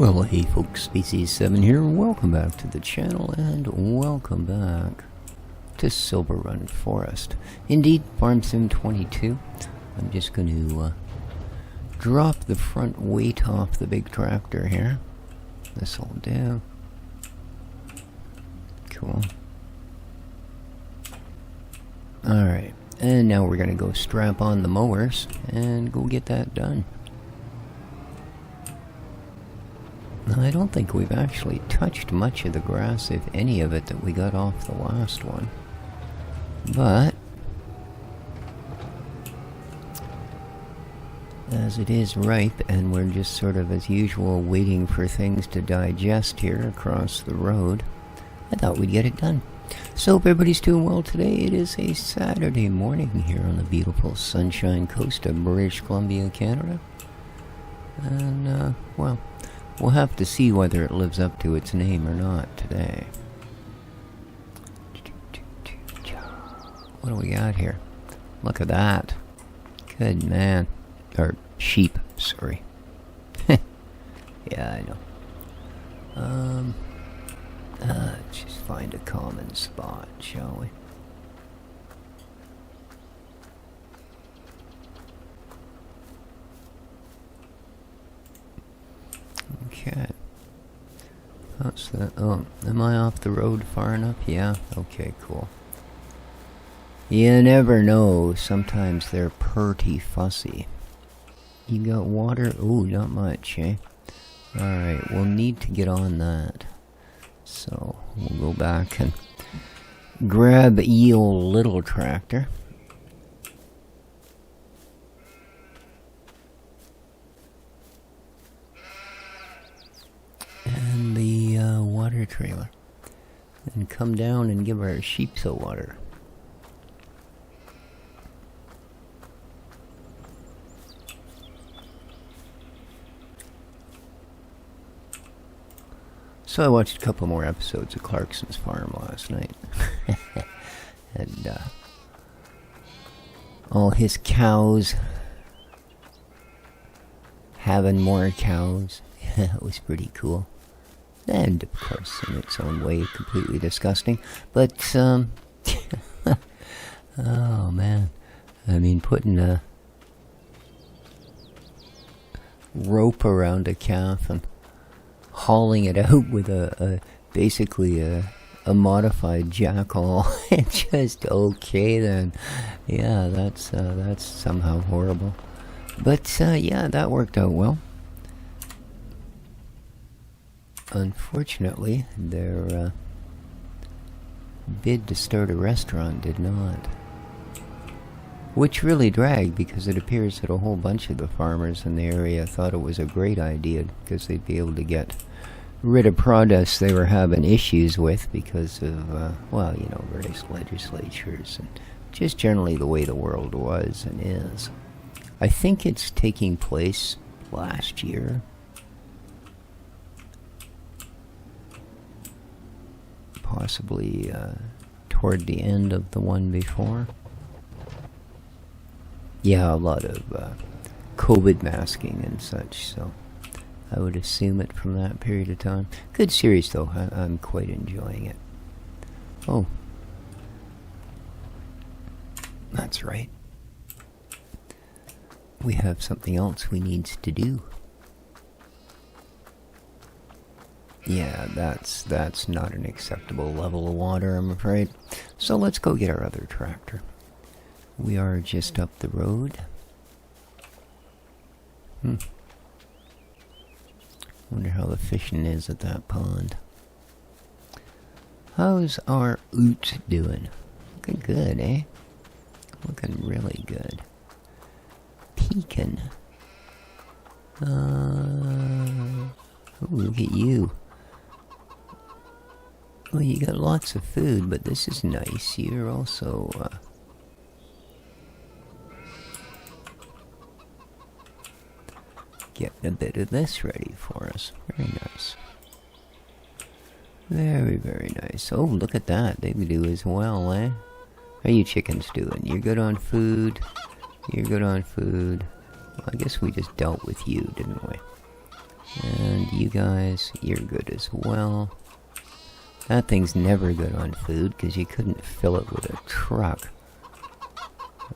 Well, hey folks, Species7 here, welcome back to the channel, and welcome back to Silver Run Forest. Indeed, Farm Sim 22. I'm just going to drop the front weight off the big tractor here. This'll do. Cool. Alright, and now we're going to go strap on the mowers and go get that done. I don't think we've actually touched much of the grass, if any of it, that we got off the last one. But as it is ripe, and we're just sort of, as usual, waiting for things to digest here across the road, I thought we'd get it done. So hope everybody's doing well today. It is a Saturday morning here on the beautiful Sunshine Coast of British Columbia, Canada. And, well, we'll have to see whether it lives up to its name or not today. What do we got here? Look at that. Good man. Or sheep, sorry. Yeah, I know. Let's just find a common spot, shall we? Okay. How's that? Oh, am I off the road far enough? Yeah? Okay, cool. You never know. Sometimes they're pretty fussy. You got water? Ooh, not much, eh? Alright, we'll need to get on that. So, we'll go back and grab ye old little tractor. And the water trailer. And come down and give our sheep some water. So I watched a couple more episodes of Clarkson's Farm last night. And all his cows having more cows. It was pretty cool. And of course, in its own way, completely disgusting. But, oh man. I mean, putting a rope around a calf and hauling it out with basically a modified jackal. It's just okay then. Yeah, that's somehow horrible. But, yeah, that worked out well. Unfortunately, their bid to start a restaurant did not. Which really dragged, because it appears that a whole bunch of the farmers in the area thought it was a great idea, because they'd be able to get rid of produce they were having issues with because of, well, you know, various legislatures and just generally the way the world was and is. I think it's taking place last year. Possibly toward the end of the one before. Yeah, a lot of COVID masking and such, so I would assume it from that period of time. Good series, though. I'm quite enjoying it. Oh. That's right. We have something else we need to do. Yeah, that's not an acceptable level of water, I'm afraid. So let's go get our other tractor. We are just up the road. Wonder how the fishing is at that pond. How's our oot doing? Looking good, eh? Looking really good. Peeking. Ooh, look at you. Well, you got lots of food, but this is nice. You're also, getting a bit of this ready for us. Very nice. Very, very nice. Oh, look at that. They do as well, eh? How you chickens doing? You're good on food. You're good on food. Well, I guess we just dealt with you, didn't we? And you guys, you're good as well. That thing's never good on food because you couldn't fill it with a truck.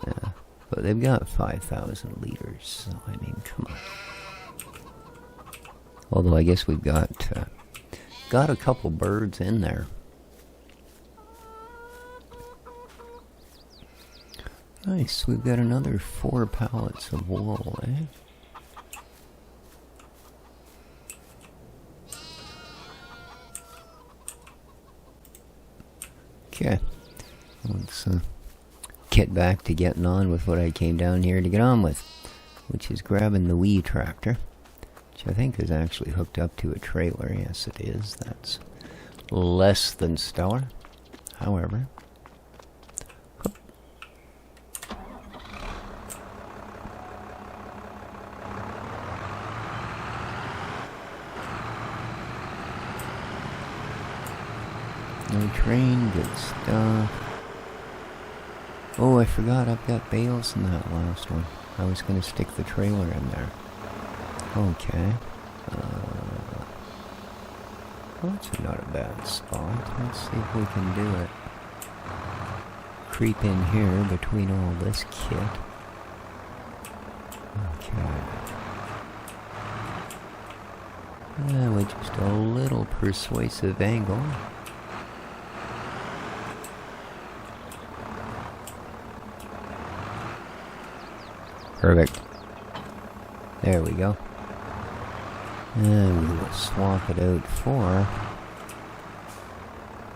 Yeah, but they've got 5,000 liters, so I mean, come on. Although I guess we've got a couple birds in there. Nice, we've got another 4 pallets of wool, eh? Okay, let's get back to getting on with what I came down here to get on with, which is grabbing the wee tractor, which I think is actually hooked up to a trailer. Yes, it is. That's less than stellar. However, no train, good stuff. Oh, I forgot I've got bales in that last one. I was going to stick the trailer in there. Okay. Well, that's not a bad spot. Let's see if we can do it. Creep in here between all this kit. Okay. With just a little persuasive angle. Perfect. There we go. And we will swap it out for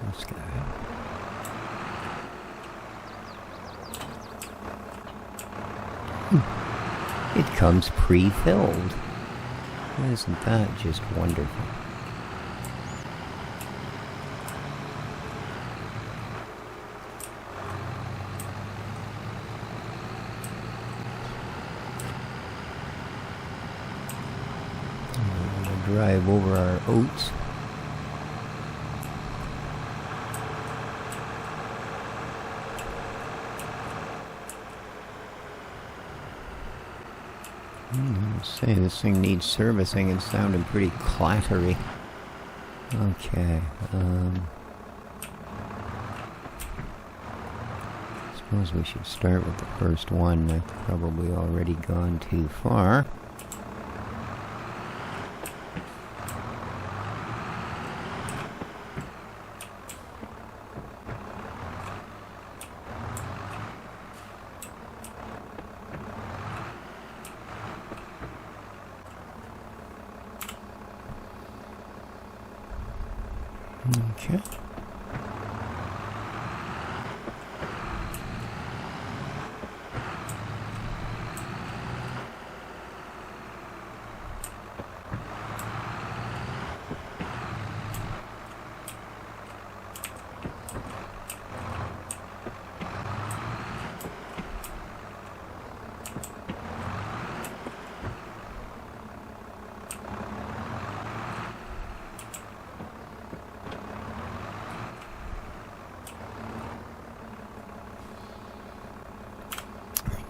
this guy. It comes pre-filled. Isn't that just wonderful? Drive over our oats. Say this thing needs servicing. It's sounding pretty clattery. Okay. Suppose we should start with the first one. I've probably already gone too far. Okay.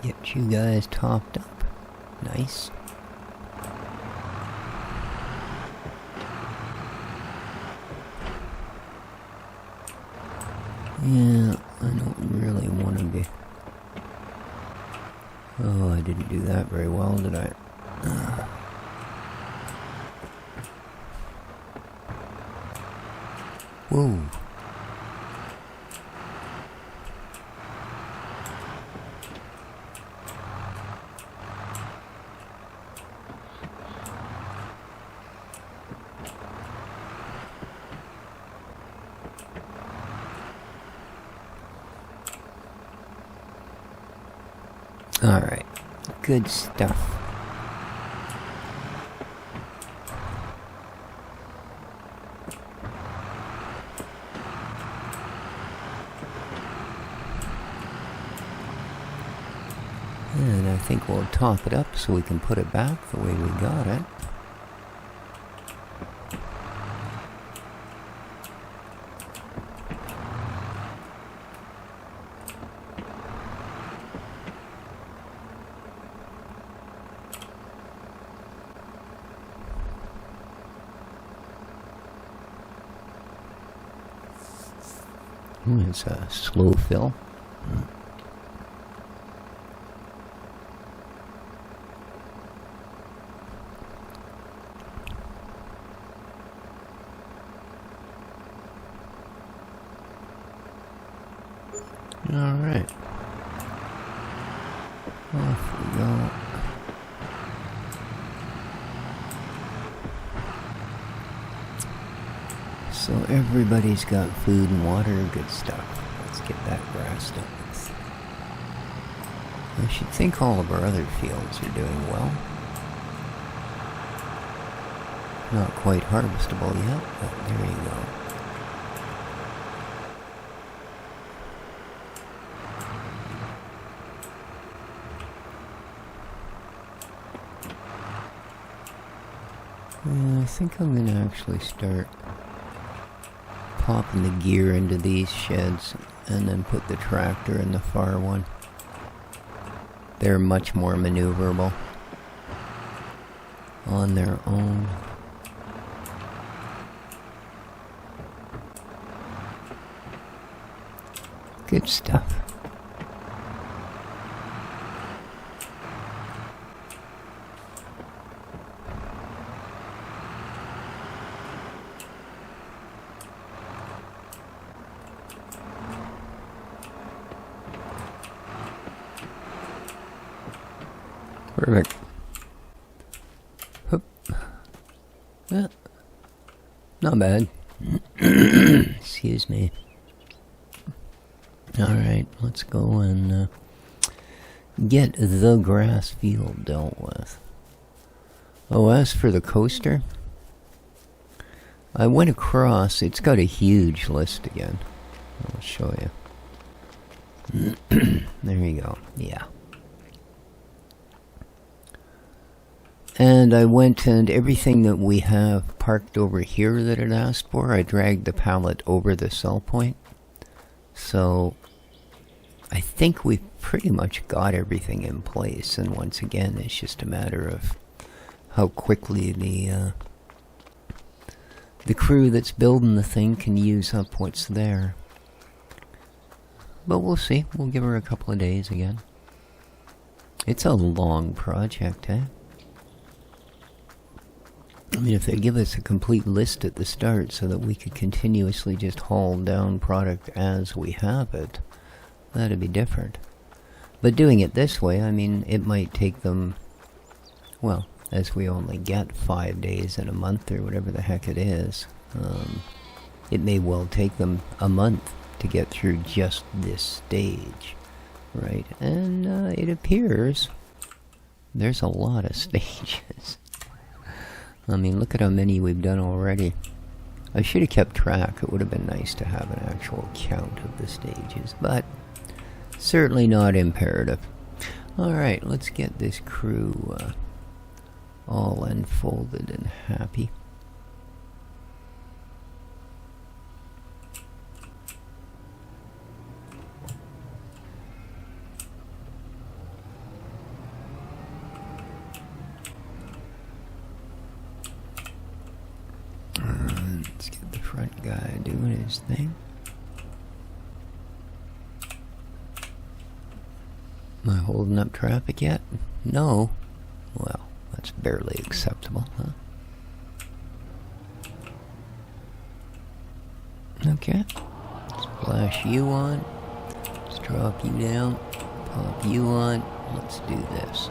Get you guys topped up. Nice. Yeah, I don't really want to be... Oh, I didn't do that very well, did I? Whoa. Alright, good stuff. And I think we'll top it up so we can put it back the way we got it. It's a slow fill. Alright. Off we go. So everybody's got food and water, good stuff. Let's get that grass done. I should think all of our other fields are doing well. Not quite harvestable yet, but there you go. I think I'm going to actually start popping the gear into these sheds and then put the tractor in the far one. They're much more maneuverable on their own. Good stuff. Perfect. Hup. Yeah. Not bad. Excuse me. Alright, let's go and get the grass field dealt with. Oh, as for the coaster, I went across, it's got a huge list again. I'll show you. There you go, yeah. And I went and everything that we have parked over here that it asked for, I dragged the pallet over the sell point. So I think we've pretty much got everything in place, and once again it's just a matter of how quickly the crew that's building the thing can use up what's there. But we'll see, we'll give her a couple of days again. It's a long project, eh? I mean, if they give us a complete list at the start so that we could continuously just haul down product as we have it, that'd be different. But doing it this way, I mean, it might take them, well, as we only get 5 days in a month or whatever the heck it is, it may well take them a month to get through just this stage, right? And it appears there's a lot of stages. I mean, look at how many we've done already. I should have kept track. It would have been nice to have an actual count of the stages, but certainly not imperative. Alright, let's get this crew all unfolded and happy. Let's get the front guy doing his thing. Am I holding up traffic yet? No. Well, that's barely acceptable, huh? Okay. Splash you on. Let's drop you down. Pop you on. Let's do this.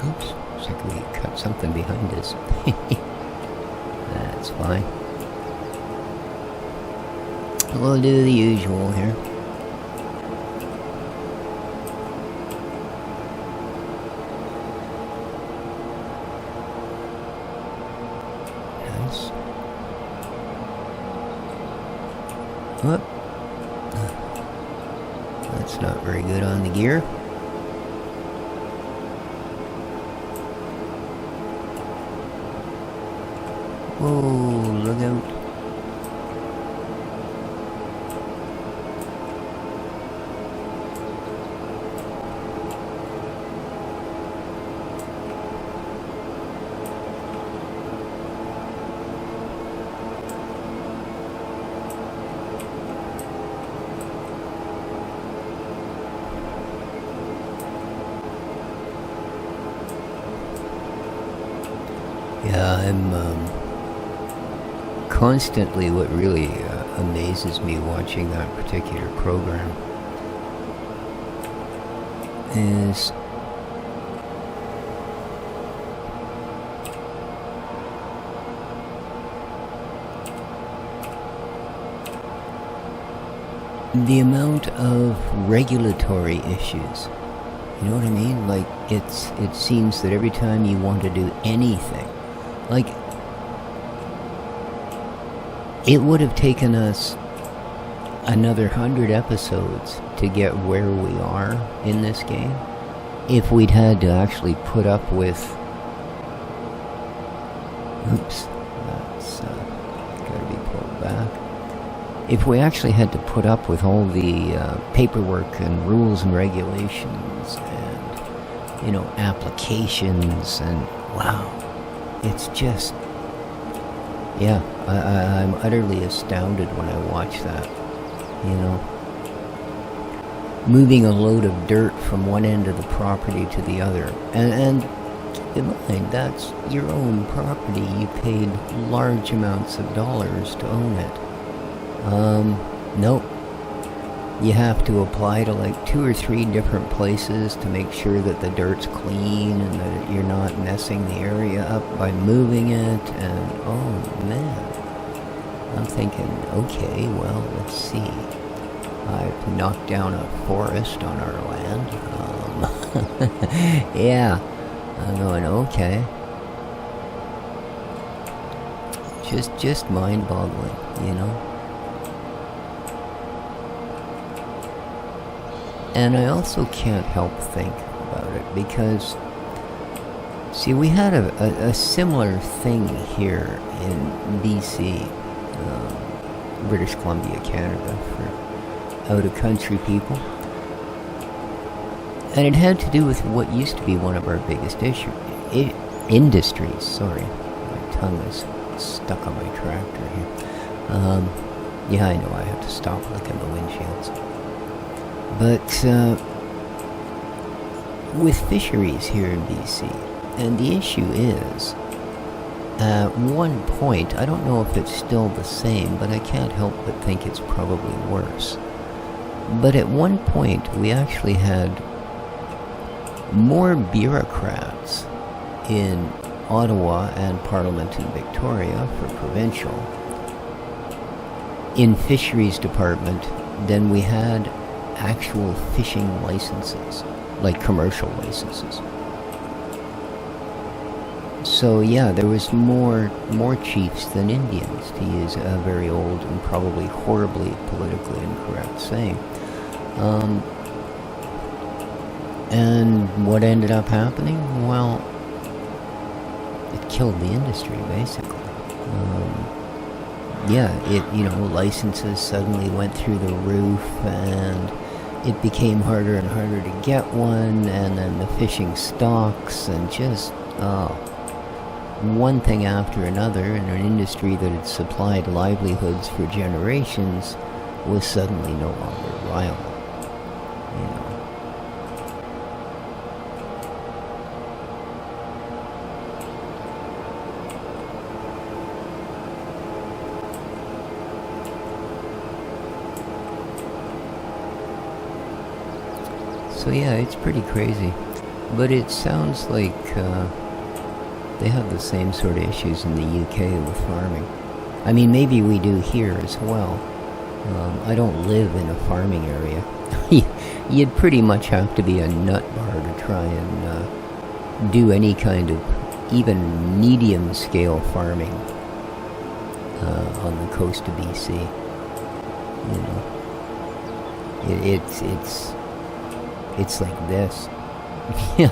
Oops, looks like we cut something behind us. That's fine. We'll do the usual here. Nice. Whoop. That's not very good on the gear. Whoa, look out. Yeah, I'm constantly, what really amazes me watching that particular program is the amount of regulatory issues. You know what I mean? Like, it seems that every time you want to do anything, like, it would have taken us another 100 episodes to get where we are in this game if we'd had to actually put up with... Oops, that's gotta be pulled back. If we actually had to put up with all the paperwork and rules and regulations and, you know, applications and, wow, it's just... Yeah, I'm utterly astounded when I watch that, you know. Moving a load of dirt from one end of the property to the other. And keep in mind, that's your own property. You paid large amounts of dollars to own it. Nope. You have to apply to like 2 or 3 different places to make sure that the dirt's clean and that you're not messing the area up by moving it, and oh man. I'm thinking, okay, well, let's see. I've knocked down a forest on our land. Yeah. I'm going, okay. Just mind-boggling, you know? And I also can't help think about it because, see, we had a similar thing here in BC, British Columbia, Canada, for out-of-country people. And it had to do with what used to be one of our biggest industries. Sorry, my tongue is stuck on my tractor here. Yeah, I know I have to stop licking the windshields. But with fisheries here in BC, and the issue is, at one point, I don't know if it's still the same, but I can't help but think it's probably worse. But at one point, we actually had more bureaucrats in Ottawa and Parliament in Victoria for provincial in fisheries department than we had actual fishing licenses, like commercial licenses. So yeah, there was more chiefs than Indians, to use a very old and probably horribly politically incorrect saying. And what ended up happening? Well, it killed the industry, basically. Yeah, licenses suddenly went through the roof, and it became harder and harder to get one, and then the fishing stocks, and just, one thing after another, and an industry that had supplied livelihoods for generations was suddenly no longer viable, you know. So yeah, it's pretty crazy. But it sounds like they have the same sort of issues in the UK with farming. I mean, maybe we do here as well. I don't live in a farming area. You'd pretty much have to be a nut bar to try and do any kind of even medium-scale farming on the coast of BC. You know, it's like this. Yeah,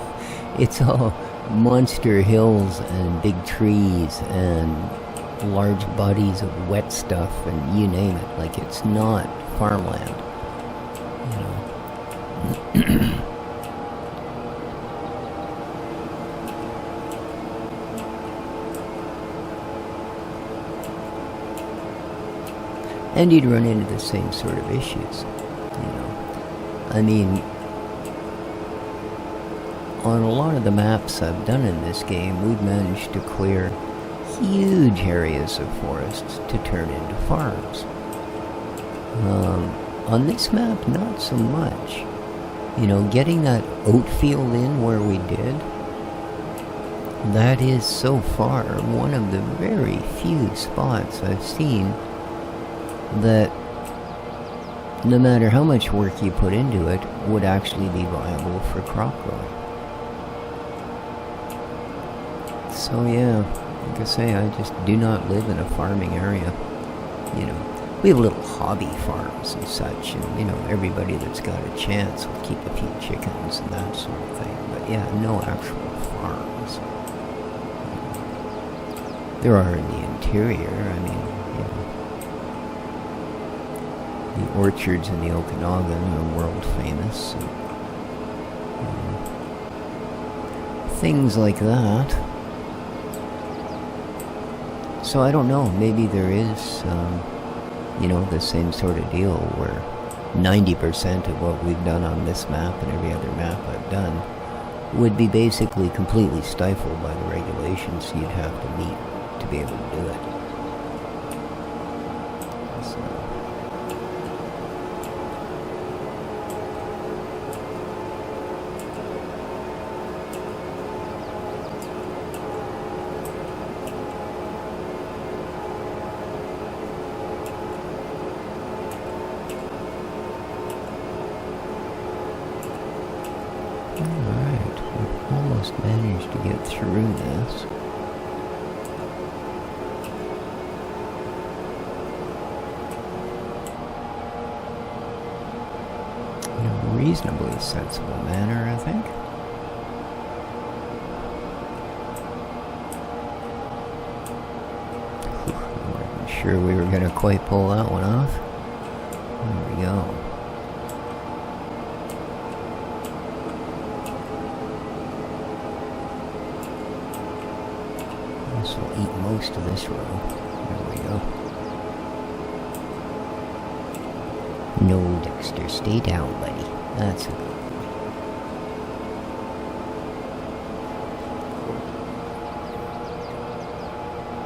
it's all monster hills and big trees and large bodies of wet stuff and you name it. Like, it's not farmland, you know. And you'd run into the same sort of issues, you know. I mean, on a lot of the maps I've done in this game, we've managed to clear huge areas of forests to turn into farms. On this map, not so much. You know, getting that oat field in where we did, that is so far one of the very few spots I've seen that no matter how much work you put into it, would actually be viable for crop growing. So yeah, like I say, I just do not live in a farming area. You know, we have little hobby farms and such, and you know, everybody that's got a chance will keep a few chickens and that sort of thing. But yeah, no actual farms. There are in the interior. I mean, you know, the orchards in the Okanagan are world famous. And, things like that. So I don't know, maybe there is, you know, the same sort of deal where 90% of what we've done on this map and every other map I've done would be basically completely stifled by the regulations you'd have to meet to be able to do it. So. Alright, we've almost managed to get through this. In a reasonably sensible manner, I think. I wasn't sure we were going to quite pull that one off. There we go. This will eat most of this row. There we go. No, Dexter, stay down, buddy. That's a good boy.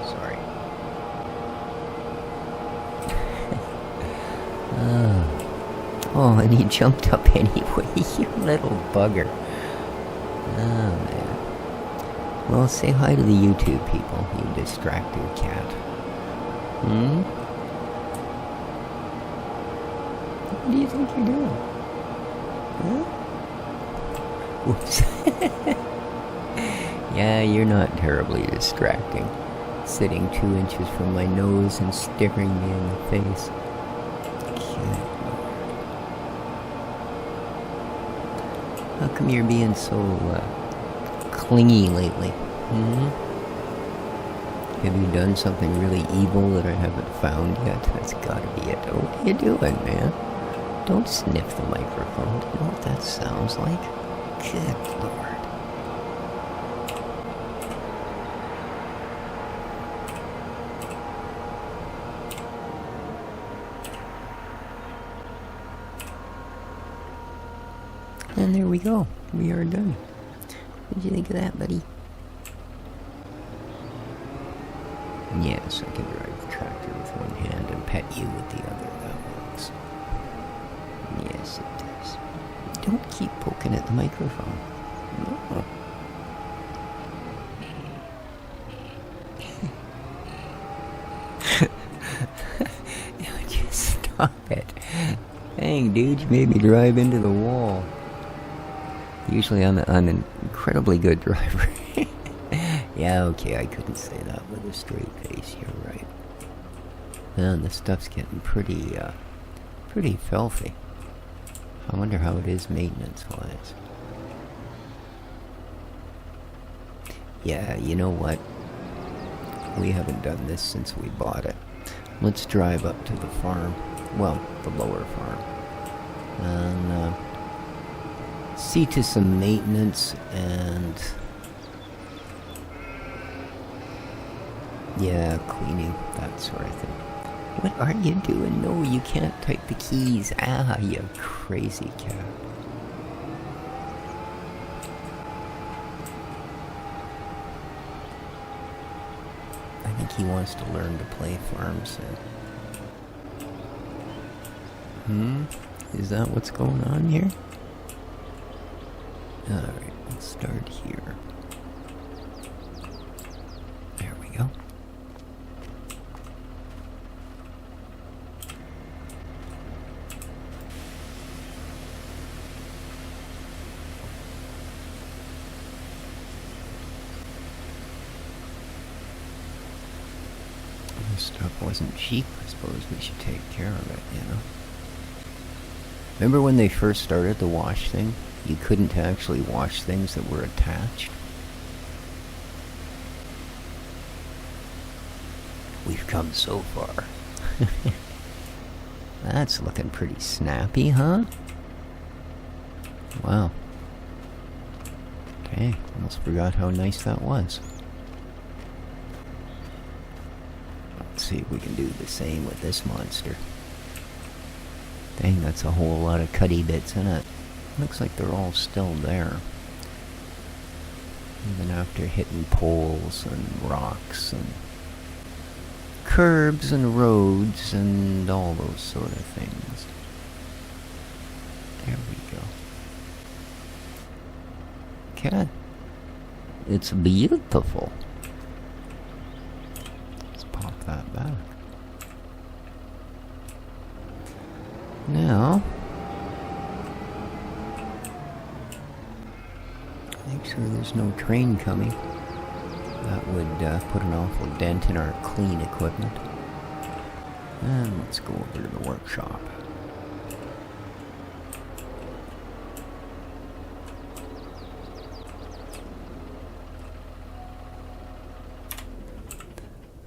Sorry. Oh, and he jumped up anyway, you little bugger. Oh, man. Well, say hi to the YouTube people, you distracted cat. Hmm? What do you think you're doing? Huh? Whoops. Yeah, you're not terribly distracting. Sitting 2 inches from my nose and staring me in the face. How come you're being so, clingy lately? Hmm? Have you done something really evil that I haven't found yet? That's gotta be it. Oh, what are you doing, man? Don't sniff the microphone. Do you know what that sounds like? Good Lord. And there we go. We are done. What did you think of that, buddy? Yes, I can drive the tractor with one hand and pet you with the other. That works. Yes, it does. Don't keep poking at the microphone. No. Just stop it. Dang, dude, you made me drive into the wall. Usually I'm an incredibly good driver. Yeah, okay, I couldn't say that with a straight face, you're right. Man, this stuff's getting pretty filthy. I wonder how it is maintenance-wise. Yeah, you know what? we haven't done this since we bought it. Let's drive up to the farm. Well, the lower farm. And see to some maintenance and... yeah, cleaning, that sort of thing. What are you doing? No, you can't type the keys. Ah, you crazy cat. I think he wants to learn to play farm sim. Is that what's going on here? Alright, let's start here. There we go. This stuff wasn't cheap. I suppose we should take care of it, you know? Remember when they first started the wash thing? You couldn't actually wash things that were attached? We've come so far. That's looking pretty snappy, huh? Wow. Okay, almost forgot how nice that was. Let's see if we can do the same with this monster. Dang, that's a whole lot of cutty bits in it. Looks like they're all still there. Even after hitting poles and rocks and curbs and roads and all those sort of things. There we go. Okay. It's beautiful. Let's pop that back. Now, make sure there's no train coming. That would put an awful dent in our clean equipment. And let's go over to the workshop.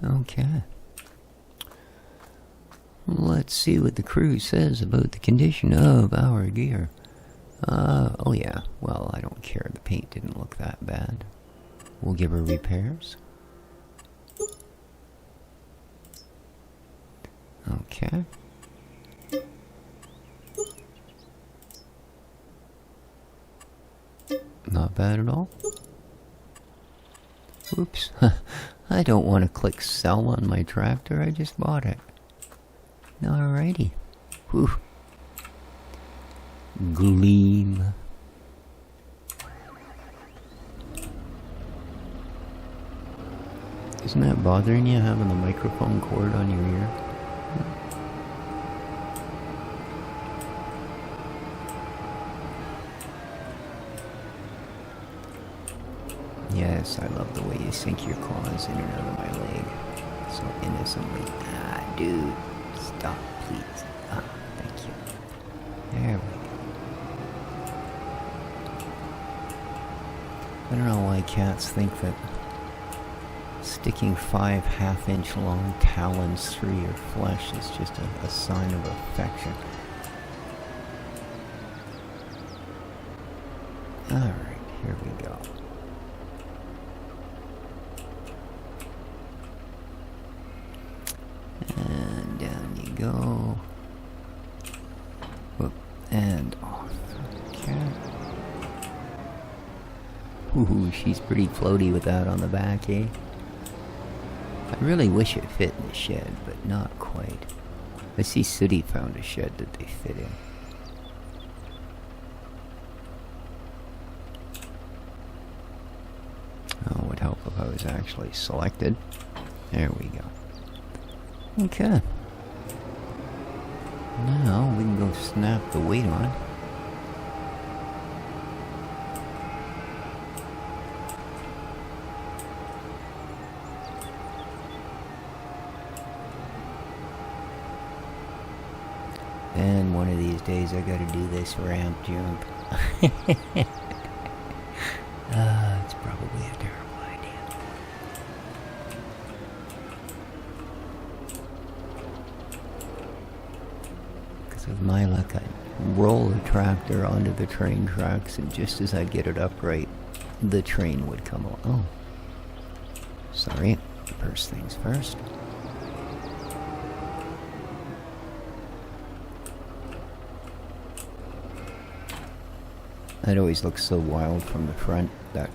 Okay. Let's see what the crew says about the condition of our gear. Oh yeah, well, I don't care. The paint didn't look that bad. We'll give her repairs. Okay. Not bad at all. Oops. I don't want to click sell on my tractor. I just bought it. Alrighty. Whew. Gleam. Isn't that bothering you, having the microphone cord on your ear? Yes, I love the way you sink your claws in and out of my leg. So innocently. Ah, dude. Stop, please. Ah, thank you. There we go. I don't know why cats think that sticking 5 half-inch long talons through your flesh is just a sign of affection. Alright, here we go. And down you go. Whoop, and off. Okay. Ooh, she's pretty floaty with that on the back, eh? I really wish it fit in the shed, but not quite. I see Sooty found a shed that they fit in. Oh, it would help if I was actually selected. There we go. Okay. Now we can go snap the weight on. And one of these days I gotta do this ramp jump. It's probably a terrible idea. With my luck, I'd roll the tractor onto the train tracks, and just as I'd get it upright, the train would come on. Oh. Sorry. First things first. That always looks so wild from the front, that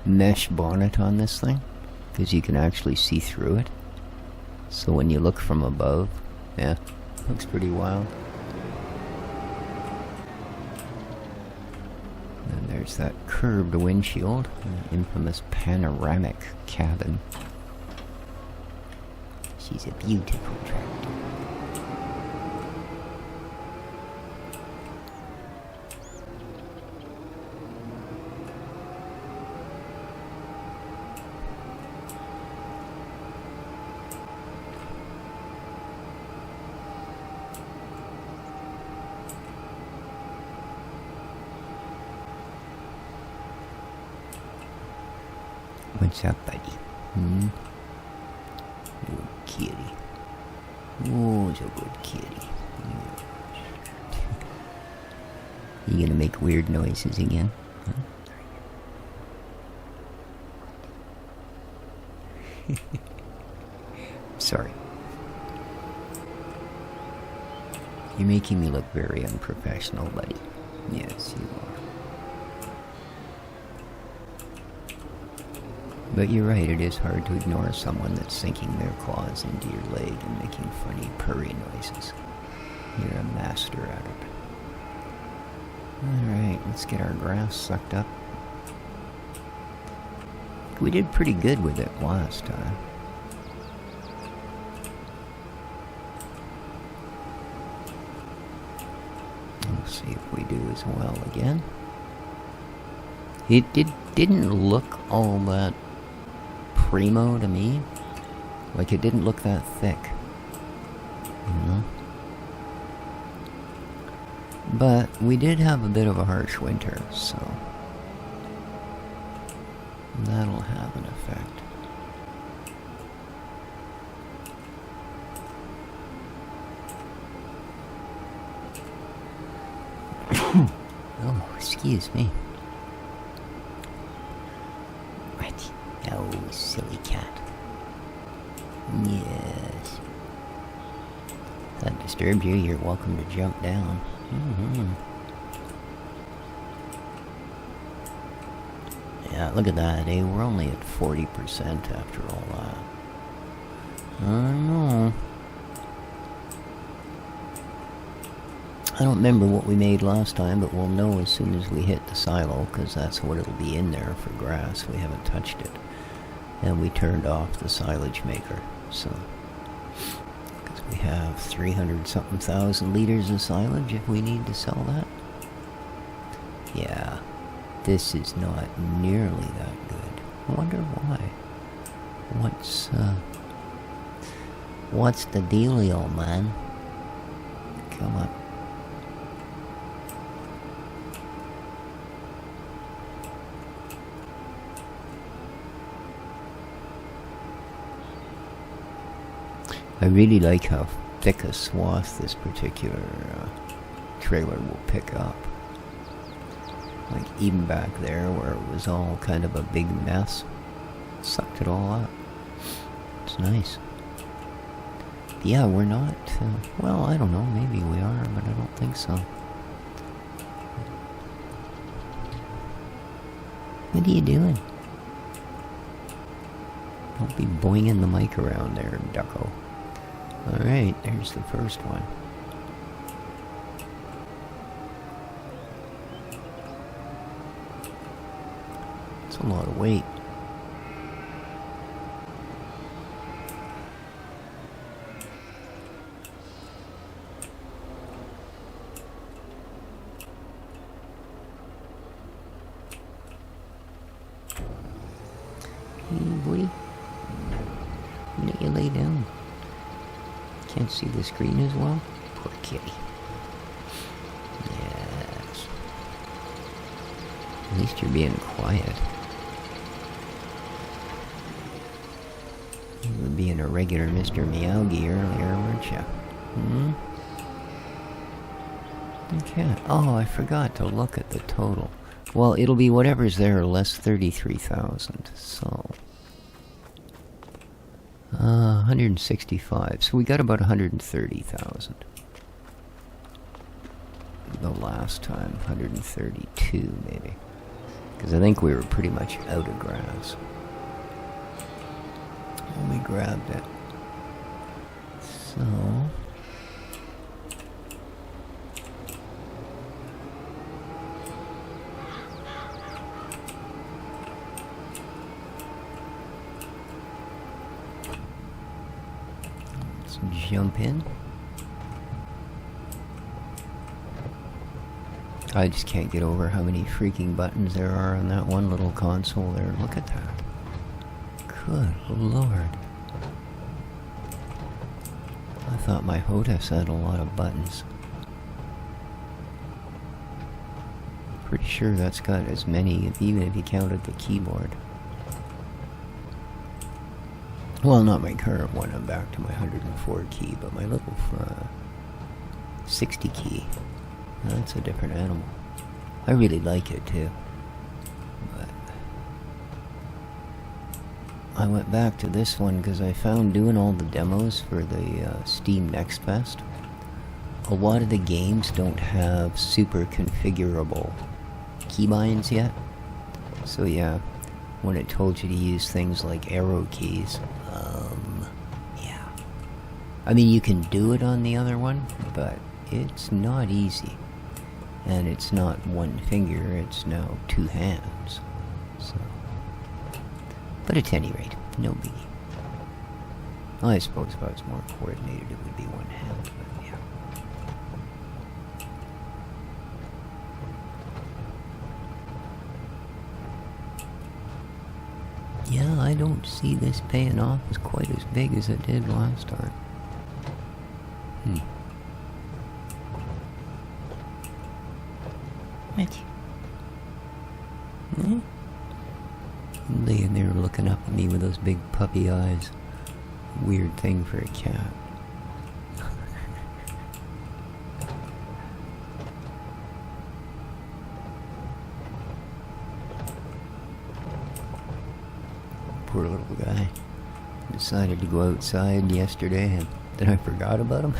mesh bonnet on this thing, because you can actually see through it. So when you look from above, yeah, looks pretty wild. And there's that curved windshield, an infamous panoramic cabin. She's a beautiful tractor. What's up, buddy? Good kitty. Oh, it's a good kitty. You gonna make weird noises again? Huh? Sorry. You're making me look very unprofessional, buddy. Yes, you are. But you're right, it is hard to ignore someone that's sinking their claws into your leg and making funny purry noises. You're a master at it. Alright, let's get our grass sucked up. We did pretty good with it last time. We'll see if we do as well again. It didn't look all that primo to me. Like, it didn't look that thick, you know. But we did have a bit of a harsh winter, so that'll have an effect. Oh, excuse me. Oh, silly cat. Yes. If that disturbed you, you're welcome to jump down. Yeah, look at that, eh? We're only at 40% after all that. I know. I don't remember what we made last time, but we'll know as soon as we hit the silo, because that's what it'll be in there for grass. We haven't touched it. And we turned off the silage maker, so... because we have 300-something thousand liters of silage if we need to sell that. Yeah, this is not nearly that good. I wonder why. What's the dealio, man? Come on. I really like how thick a swath this particular trailer will pick up. Like, even back there where it was all kind of a big mess, sucked it all up. It's nice. But yeah, we're not, well, I don't know, maybe we are, but I don't think so. What are you doing? Don't be boinging the mic around there, ducko. Alright, there's the first one. It's a lot of weight. Hey, buddy. Why don't you lay down? Can't see the screen as well? Poor kitty. Yes. At least you're being quiet. You were being a regular Mr. Meowgie earlier, weren't you? Okay. Oh, I forgot to look at the total. Well, it'll be whatever's there less 33,000. So 165. So we got about 130,000. The last time, 132 maybe. Because I think we were pretty much out of grass when we grabbed it. So let's jump in. I just can't get over how many freaking buttons there are on that one little console there. Look at that. Good lord. I thought my HOTAS had a lot of buttons. Pretty sure that's got as many, even if you counted the keyboard. Well, not my current one, I'm back to my 104 key, but my little 60 key. That's a different animal. I really like it too. But I went back to this one because I found doing all the demos for the Steam Next Fest, a lot of the games don't have super configurable keybinds yet. So yeah, when it told you to use things like arrow keys, yeah. I mean, you can do it on the other one, but it's not easy. And it's not one finger, it's now two hands. So, but at any rate, no biggie. Well, I suppose if I was more coordinated, it would be one hand, but yeah. Yeah, I don't see this paying off as quite as big as it did last time. What? Hmm? Laying there looking up at me with those big puppy eyes. Weird thing for a cat. Poor little guy. Decided to go outside yesterday and then I forgot about him.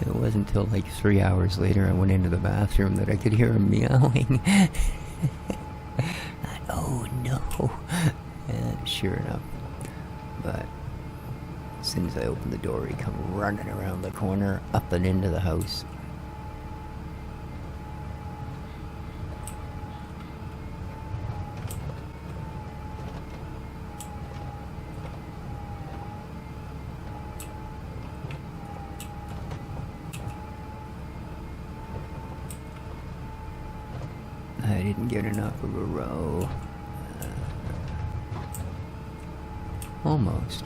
It wasn't until like 3 hours later I went into the bathroom that I could hear him meowing. Oh no. And sure enough. But as soon as I opened the door, he come running around the corner, up and into the house. I didn't get enough of a row. Almost.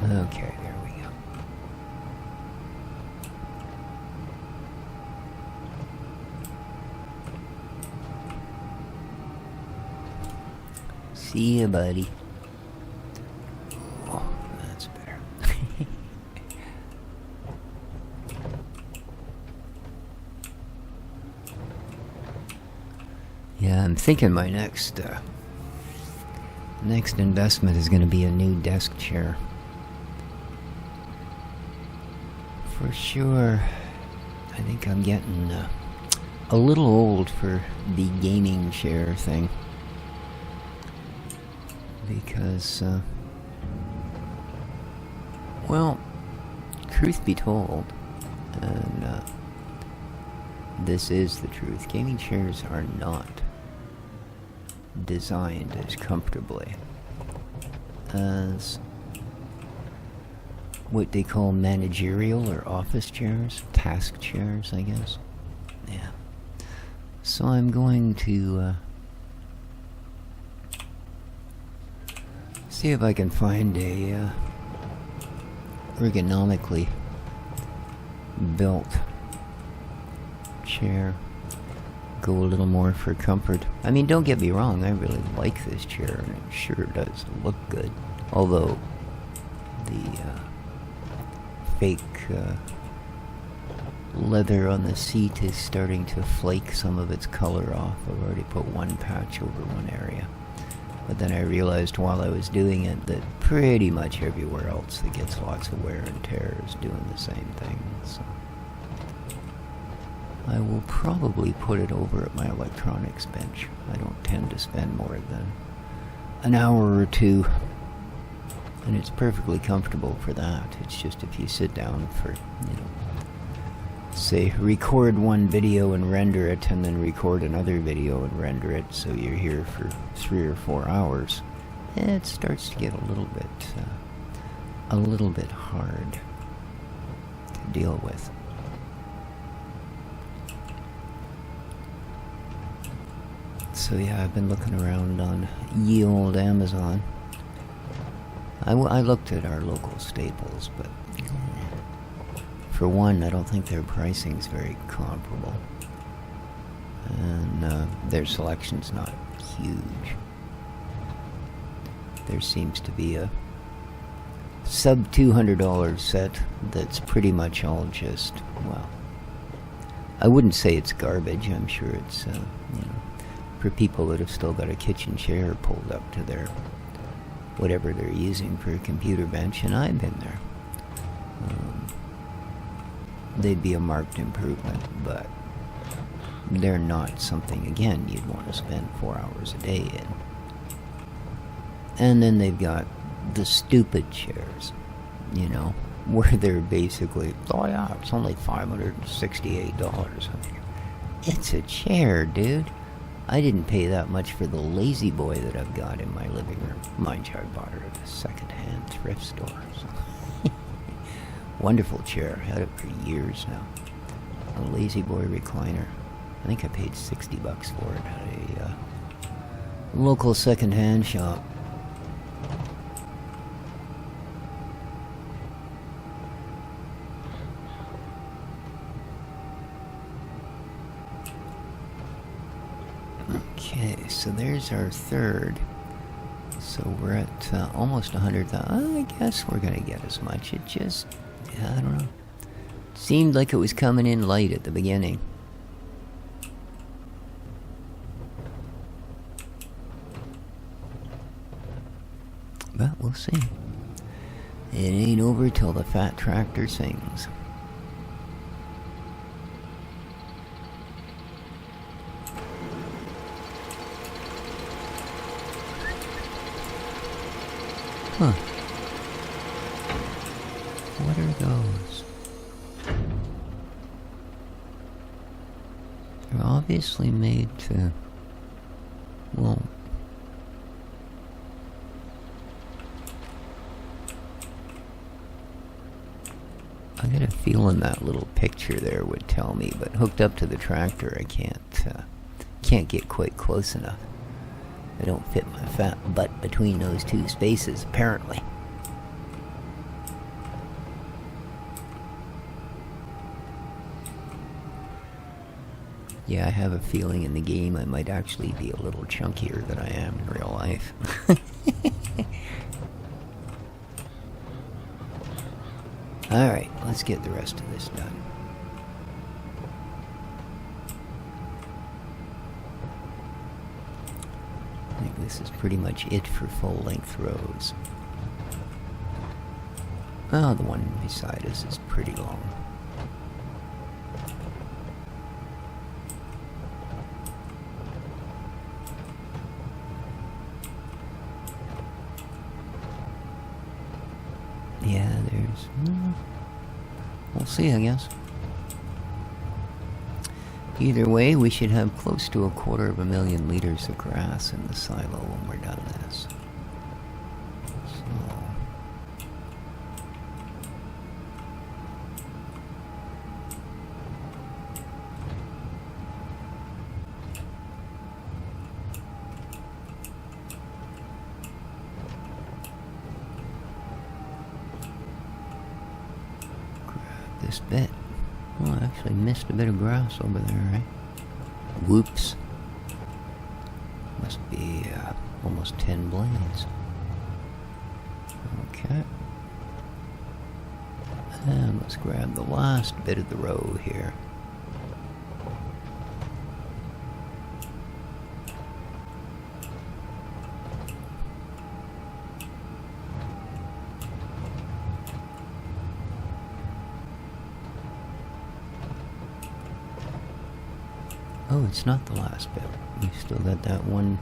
Okay, there we go. See ya, buddy. Oh, that's better. Yeah, I'm thinking my next investment is going to be a new desk chair. For sure. I think I'm getting a little old for the gaming chair thing. Because, well, truth be told, and this is the truth, gaming chairs are not designed as comfortably as what they call managerial or office chairs, task chairs, I guess. Yeah. So I'm going to see if I can find a ergonomically built chair go a little more for comfort. I mean, don't get me wrong, I really like this chair, and it sure does look good. Although, the fake leather on the seat is starting to flake some of its color off. I've already put one patch over one area. But then I realized while I was doing it that pretty much everywhere else that gets lots of wear and tear is doing the same thing. So I will probably put it over at my electronics bench. I don't tend to spend more than an hour or two. And it's perfectly comfortable for that. It's just if you sit down for, say, record one video and render it, and then record another video and render it, so you're here for 3 or 4 hours, it starts to get a little bit hard to deal with. So yeah, I've been looking around on ye old Amazon. I looked at our local Staples, but for one, I don't think their pricing's very comparable. And their selection's not huge. There seems to be a sub $200 set that's pretty much all just, well, I wouldn't say it's garbage. I'm sure it's, for people that have still got a kitchen chair pulled up to their whatever they're using for a computer bench, and I've been there. They'd be a marked improvement, but they're not something, again, you'd want to spend 4 hours a day in. And then they've got the stupid chairs, where they're basically, oh yeah, it's only $568. It's a chair, dude. I didn't pay that much for the lazy boy that I've got in my living room. Mind you, I bought it at a second-hand thrift store. So. Wonderful chair. I've had it for years now. A lazy boy recliner. I think I paid $60 for it at a local second-hand shop. Okay, so there's our third. So we're at almost 100,000. I guess we're going to get as much. It just, I don't know. Seemed like it was coming in light at the beginning. But we'll see. It ain't over till the fat tractor sings. Huh. What are those? They're obviously made to... well... I got a feeling that little picture there would tell me, but hooked up to the tractor I can't get quite close enough. I don't fit my fat butt between those two spaces, apparently. Yeah, I have a feeling in the game I might actually be a little chunkier than I am in real life. Alright, let's get the rest of this done. I think this is pretty much it for full-length rows. Oh, the one beside us is pretty long. Yeah, there's... we'll see, I guess. Either way, we should have close to 250,000 liters of grass in the silo when we're done this. So... grab this bit. Oh, I actually missed a bit of grass over there, right? Whoops. Must be almost 10 blades. Okay. And let's grab the last bit of the row here. Oh, it's not the last bit. We still got that one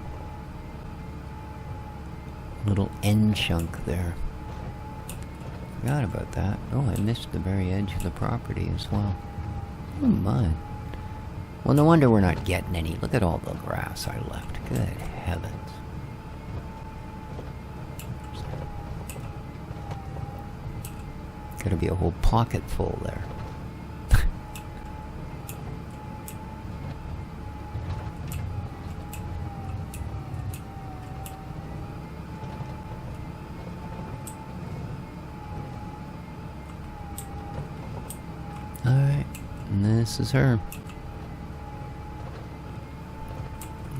little end chunk there. Forgot about that. Oh, I missed the very edge of the property as well. Oh my. Well, no wonder we're not getting any. Look at all the grass I left. Good heavens. Gotta be a whole pocket full there. Alright, and this is her.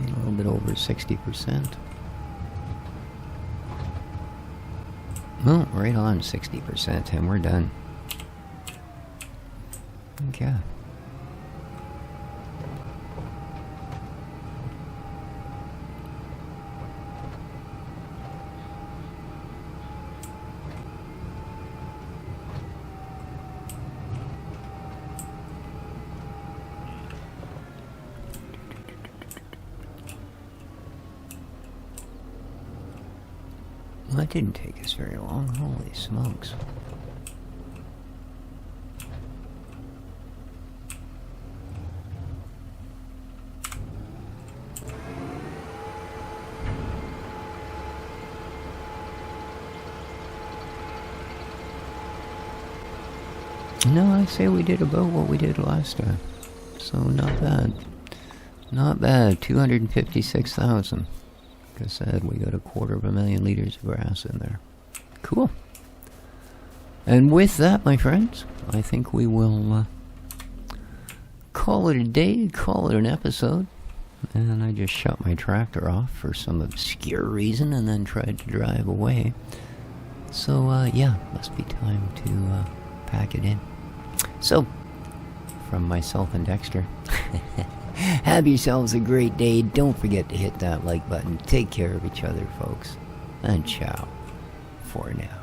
A little bit over 60%. Well, right on 60%, and we're done. Okay. Well, that didn't take us very long. Holy smokes. No, I say we did about what we did last time. So not bad. Not bad. 256,000. Like I said, we got 250,000 liters of grass in there. Cool. And with that, my friends, I think we will call it a day, call it an episode. And I just shut my tractor off for some obscure reason and then tried to drive away. So, yeah, must be time to pack it in. So, from myself and Dexter, have yourselves a great day. Don't forget to hit that like button. Take care of each other, folks. And ciao for now.